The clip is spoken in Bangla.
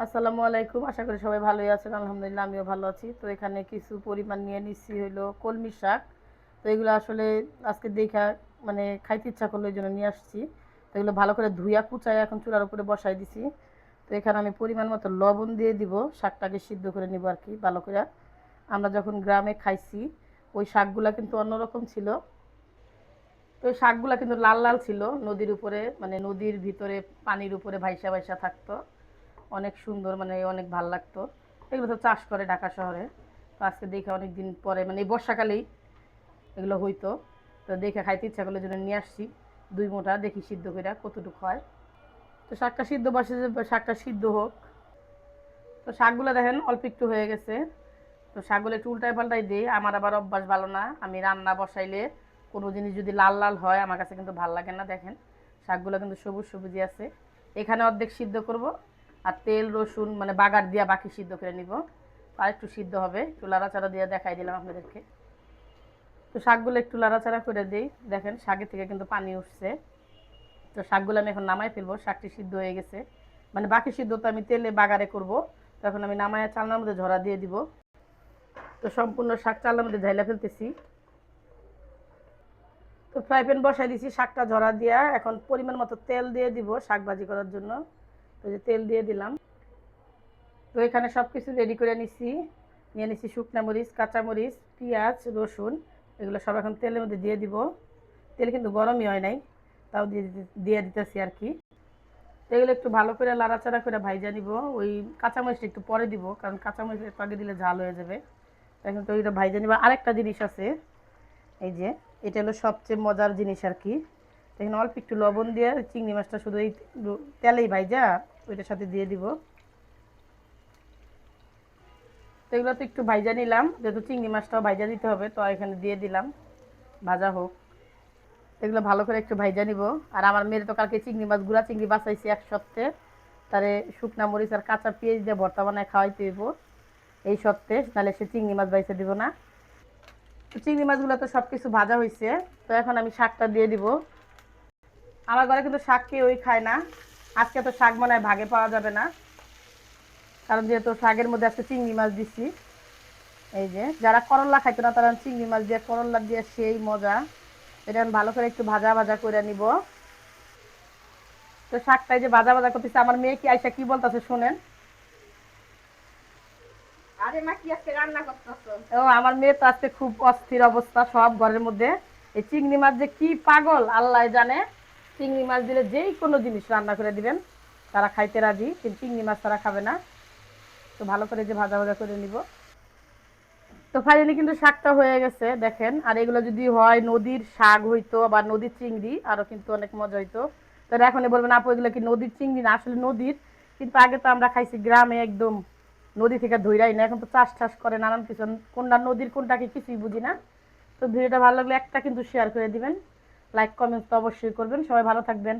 আসসালামু আলাইকুম। আশা করি সবাই ভালোই আছেন। আলহামদুলিল্লাহ আমিও ভালো আছি। তো এখানে কিছু পরিমাণ নিয়ে নিচ্ছি হলো কলমির শাক। তো এগুলো আসলে আজকে দেখা মানে খাইতে ইচ্ছা করলো এই জন্য নিয়ে আসছি। তো এগুলো ভালো করে ধুইয়া কুচায় এখন চুলার উপরে বসাই দিছি। তো এখানে আমি পরিমাণ মতো লবণ দিয়ে দিব, শাকটাকে সিদ্ধ করে নিব আর কি ভালো করে। আমরা যখন গ্রামে খাইছি ওই শাকগুলা কিন্তু অন্যরকম ছিল। তো ওই শাকগুলা কিন্তু লাল লাল ছিল, নদীর উপরে মানে নদীর ভিতরে পানির উপরে ভাইসা ভাইসা থাকতো। অনেক সুন্দর, মানে অনেক ভাল লাগতো। এগুলো তো চাষ করে ঢাকা শহরে। তো আজকে দেখে অনেক দিন পরে মানে এই বর্ষাকালেই এগুলো হইতো। তো দেখে খাইতে ইচ্ছা করলে জন্য নিয়ে আসছি 2 মুঠা, দেখি সিদ্ধ করে কতটুকু হয়। তো শাকটা সিদ্ধ বসে যে শাকটা সিদ্ধ হোক। তো শাকগুলো দেখেন অল্প একটু হয়ে গেছে। তো শাকগুলো একটু উল্টায় পাল্টাই দিই। আমার আবার অভ্যাস ভালো না, আমি রান্না বসাইলে কোনো জিনিস যদি লাল লাল হয় আমার কাছে কিন্তু ভালো লাগে না। দেখেন শাকগুলো কিন্তু সবুজ সবুজই আছে। এখানে অর্ধেক সিদ্ধ করব, আর তেল রসুন মানে বাগার দিয়া বাকি সিদ্ধ করে নিব। আর একটু সিদ্ধ হবে, একটু লাড়াচাড়া দিয়ে দেখাই দিলাম আপনাদেরকে। তো শাকগুলো একটু লাড়াচাড়া করে দিই। দেখেন শাকের থেকে কিন্তু পানি উঠছে। তো শাকগুলো আমি এখন নামাই ফেলবো, শাকটি সিদ্ধ হয়ে গেছে। মানে বাকি সিদ্ধ তো আমি তেলে বাগারে করব। তখন আমি নামায়া চালনার মধ্যে ঝরা দিয়ে দিব। তো সম্পূর্ণ শাক চালনার মধ্যে ঝাইলা ফেলতেছি। তো ফ্রাই প্যান বসাই দিছি শাকটা ঝরা দিয়া, এখন পরিমাণ মতো তেল দিয়ে দিব শাক ভাজি করার জন্য। তো যে তেল দিয়ে দিলাম। তো এখানে সব কিছু রেডি করে নিছি। নিয়ে নিছি শুকনা মরিচ, কাঁচামরিচ, পেঁয়াজ, রসুন। এগুলো সব এখন তেলের মধ্যে দিয়ে দিব। তেল কিন্তু গরমই হয় নাই, তাও দিয়ে দিতেছি আর কি। তো এগুলো একটু ভালো করে লাড়াচাড়া করে ভাইজা নিব। ওই কাঁচামরিচটা একটু পরে দিব, কারণ কাঁচামরিচ একটু আগে দিলে ঝাল হয়ে যাবে। এখন তো ওইটা ভাইজা নিব। আরেকটা জিনিস আছে, এই যে এটা হলো সবচেয়ে মজার জিনিস আর কি। এখানে অল্প একটু লবণ দিয়ে চিংড়ি মাছটা শুধু এই তেলেই ভাইজা ওইটার সাথে দিয়ে দিব। তো এগুলো তো একটু ভাইজা নিলাম, যেহেতু চিংড়ি মাছটাও ভাইজা দিতে হবে, তো এখানে দিয়ে দিলাম, ভাজা হোক। এগুলো ভালো করে একটু ভাইজা নিব। আর আমার মেয়ের তো কালকে চিংড়ি মাছ, গুঁড়া চিংড়ি বাঁচাইছি এক সপ্তাহে, তারে শুকনা মরিচ আর কাঁচা পেঁয়াজ দিয়ে ভর্তা বানায় খাওয়াইতে হইব এই সপ্তাহে, নাহলে সে চিংড়ি মাছ বাইছে দিব না। তো চিংড়ি মাছগুলো তো সব কিছু ভাজা হয়েছে। তো এখন আমি শাকটা দিয়ে দিব। আমার ঘরে কিন্তু শাক কেউই খায় না। আজকে তো শাক মনে হয় ভাগে পাওয়া যাবে না, কারণ যেহেতু শাকের মধ্যে আজকে চিংড়ি মাছ দিচ্ছি। এই যে যারা করল্লা খাইতো না তারা চিংড়ি মাছ দিয়ে করল্লা দিয়ে সেই মজা। এটা আমি ভালো করে একটু ভাজা ভাজা করে নিব। তো শাকটাই যে ভাজা ভাজা করতেছে, আমার মেয়ে কি আইসা কি বলতেছে শুনেন। আরে মা, কি আজকে রান্না করতেছো? ও আমার মেয়ে তো আজকে খুব অস্থির অবস্থা সব ঘরের মধ্যে। এই চিংড়ি মাছ যে কি পাগল আল্লাহ জানে। চিংড়ি মাছ দিলে যেই কোনো জিনিস রান্না করে দিবেন, তারা খাইতে রাজি, কিন্তু চিংড়ি মাছ তারা খাবে না। তো ভালো করে যে ভাজা ভাজা করে নিব। তো ফাইনালি কিন্তু শাকটা হয়ে গেছে দেখেন। আর এগুলো যদি হয় নদীর শাক হইতো বা নদীর চিংড়ি, আরো কিন্তু অনেক মজা হইতো। তাহলে এখনই বলবেন আপু এগুলো কি নদীর চিংড়ি না, আসলে নদীর। কিন্তু আগে তো আমরা খাইছি গ্রামে একদম নদী থেকে ধইরাই না, এখন তো চাষ টাস করে নানান কিছু, কোনটা নদীর কোনটা কি কিছুই বুঝি না। তো ভিডিওটা ভালো লাগলে একটা কিন্তু শেয়ার করে দিবেন, লাইক কমেন্ট তো অবশ্যই করবেন। সবাই ভালো থাকবেন।